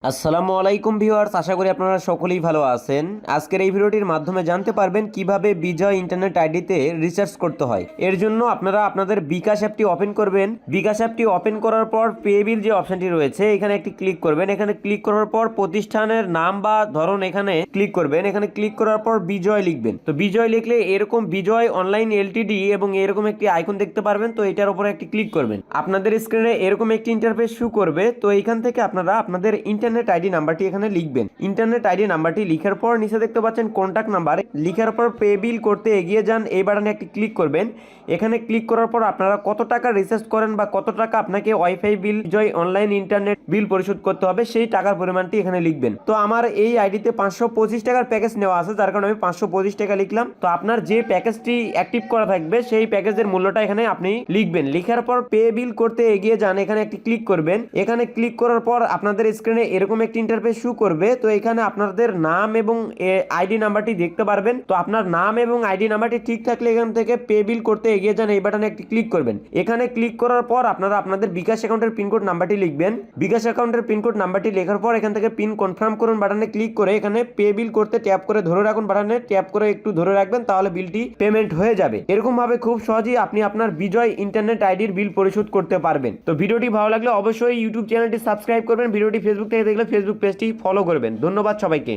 আসসালামু আলাইকুম ভিউয়ার্স, আশা করি আপনারা সকলেই ভালো আছেন। আজকের এই ভিডিওটির মাধ্যমে জানতে পারবেন কিভাবে বিজয় ইন্টারনেট আইডিতে রিচার্জ করতে হয়। এর জন্য আপনারা আপনাদের বিকাশ অ্যাপটি ওপেন করবেন। বিকাশ অ্যাপটি ওপেন করার পর পে বিল যে অপশনটি রয়েছে এখানে একটি ক্লিক করবেন। এখানে ক্লিক করার পর প্রতিষ্ঠানের নাম বা ধরন এখানে ক্লিক করবেন। এখানে ক্লিক করার পর বিজয় লিখবেন। তো বিজয় লিখলে এরকম বিজয় অনলাইন এলটিডি এবং এরকম একটি আইকন দেখতে পারবেন। তো এটার উপরে একটি ক্লিক করবেন। আপনাদের স্ক্রিনে এরকম একটি ইন্টারফেস শো করবে। তো এইখান থেকে আপনারা আপনাদের ইন্টারনেট আইডি নাম্বারটি এখানে লিখবেন। ইন্টারনেট আইডি নাম্বারটি লিখার পর নিচে দেখতে পাচ্ছেন কন্ট্যাক্ট নাম্বার, লিখার পর পে বিল করতে এগিয়ে যান এই বাটনে একটি ক্লিক করবেন। এখানে ক্লিক করার পর আপনারা কত টাকা রিচার্জ করেন বা কত টাকা আপনাকে ওয়াইফাই বিল জয় অনলাইন ইন্টারনেট বিল পরিশোধ করতে হবে সেই টাকার পরিমাণটি এখানে লিখবেন। তো আমার এই আইডিতে 525 টাকার প্যাকেজ নেওয়া আছে, যার কারণে আমি 525 টাকা লিখলাম। তো আপনার যে প্যাকেজটি অ্যাক্টিভ করা থাকবে সেই প্যাকেজের মূল্যটা এখানে আপনি লিখবেন। লিখার পর পে বিল করতে এগিয়ে যান, এখানে একটি ক্লিক করবেন। এখানে ক্লিক করার পর আপনাদের স্ক্রিনে এরকম একটি ইন্টারফেস শো করবে। তো এখানে আপনাদের নাম এবং আইডি নাম্বারটি দেখতে পারবেন। তো আপনার নাম এবং আইডি নাম্বারটি ঠিক থাকলে এখান থেকে পে বিল করতে এগিয়ে যান এই বাটনে একটি ক্লিক করবেন। এখানে ক্লিক করার পর আপনারা আপনাদের বিকাশ অ্যাকাউন্টের পিনকোড নাম্বারটি লিখবেন। বিকাশ অ্যাকাউন্টের পিনকোড নাম্বারটি লেখার পর এখান থেকে পিন কনফার্ম করুন বাটনে ক্লিক করে এখানে পে বিল করতে ট্যাপ করে ধরে রাখুন বাটনে ট্যাপ করে একটু ধরে রাখবেন, তাহলে বিলটি পেমেন্ট হয়ে যাবে। এরকম ভাবে খুব সহজেই আপনি আপনার বিজয় ইন্টারনেট আইডির বিল পরিশোধ করতে পারবেন। তো ভিডিওটি ভালো লাগলে অবশ্যই ইউটিউব চ্যানেলটি সাবস্ক্রাইব করবেন। ভিডিওটি ফেসবুক থেকে দেখলে ফেসবুক পেজটি ফলো করবেন। ধন্যবাদ সবাইকে।